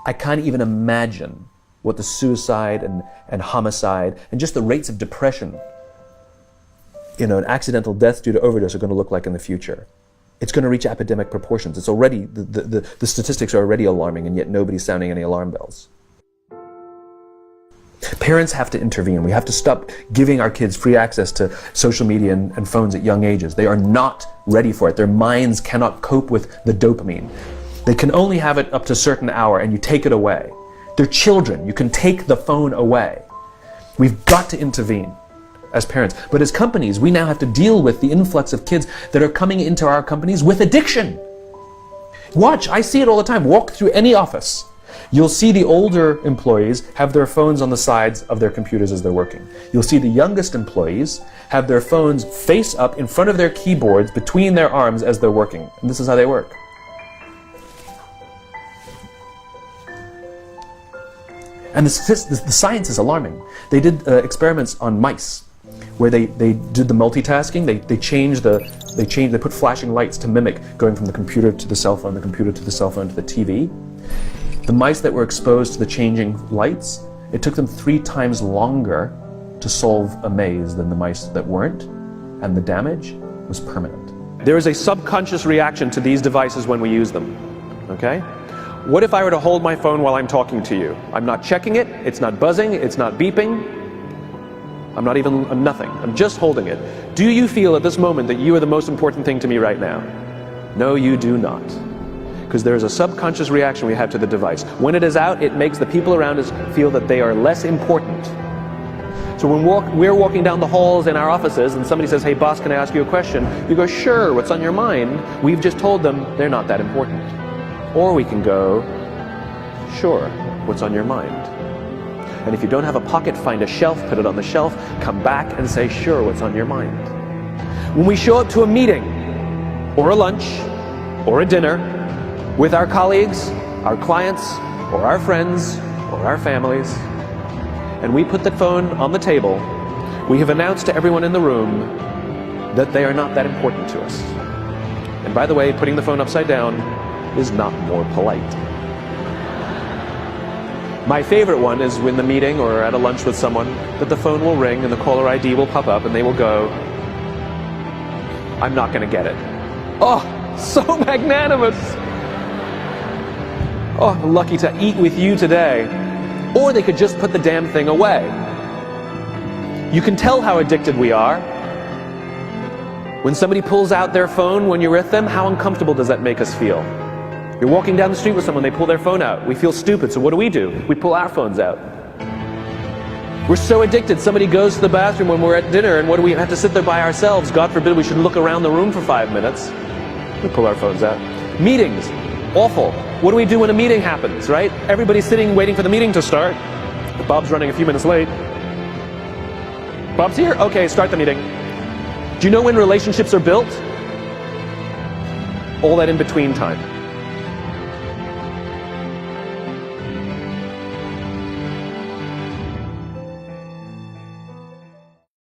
I can't even imagine what the suicide and homicide and just the rates of depression, and accidental deaths due to overdose are going to look like in the future. It's going to reach epidemic proportions. It's already, the statistics are already alarming, and yet nobody's sounding any alarm bells. Parents have to intervene. We have to stop giving our kids free access to social media and phones at young ages. They are not ready for it. Their minds cannot cope with the dopamine. They can only have it up to a certain hour, and you take it away. They're children. You can take the phone away. We've got to intervene as parents. But as companies, we now have to deal with the influx of kids that are coming into our companies with addiction. Watch, I see it all the time. Walk through any office. You'll see the older employees have their phones on the sides of their computers as they're working. You'll see the youngest employees have their phones face up in front of their keyboards between their arms as they're working. And this is how they work. And the science is alarming. They did experiments on mice where they did the multitasking. They put flashing lights to mimic going from the computer to the cell phone, the computer to the cell phone to the TV. The mice that were exposed to the changing lights, it took them 3 times longer to solve a maze than the mice that weren't, and the damage was permanent. There is a subconscious reaction to these devices when we use them, okay? What if I were to hold my phone while I'm talking to you? I'm not checking it, it's not buzzing, it's not beeping, I'm nothing, I'm just holding it. Do you feel at this moment that you are the most important thing to me right now? No, you do not. Because there is a subconscious reaction we have to the device. When it is out, it makes the people around us feel that they are less important. So when we're walking down the halls in our offices and somebody says, hey boss, can I ask you a question? You go, sure, what's on your mind? We've just told them they're not that important. Or we can go, sure, what's on your mind? And if you don't have a pocket, find a shelf, put it on the shelf, come back and say, sure, what's on your mind? When we show up to a meeting, or a lunch, or a dinner, with our colleagues, our clients, or our friends, or our families, and we put the phone on the table, we have announced to everyone in the room that they are not that important to us. And by the way, putting the phone upside down is not more polite. My favorite one is when the meeting or at a lunch with someone that the phone will ring and the caller ID will pop up and they will go, I'm not going to get it. Oh, so magnanimous. Oh, lucky to eat with you today. Or they could just put the damn thing away. You can tell how addicted we are. When somebody pulls out their phone when you're with them, how uncomfortable does that make us feel? You're walking down the street with someone, they pull their phone out. We feel stupid, so what do? We pull our phones out. We're so addicted. Somebody goes to the bathroom when we're at dinner, and what do we have to sit there by ourselves? God forbid we should look around the room for 5 minutes. We pull our phones out. Meetings, awful. What do we do when a meeting happens, right? Everybody's sitting waiting for the meeting to start. Bob's running a few minutes late. Bob's here? Okay, start the meeting. Do you know when relationships are built? All that in between time.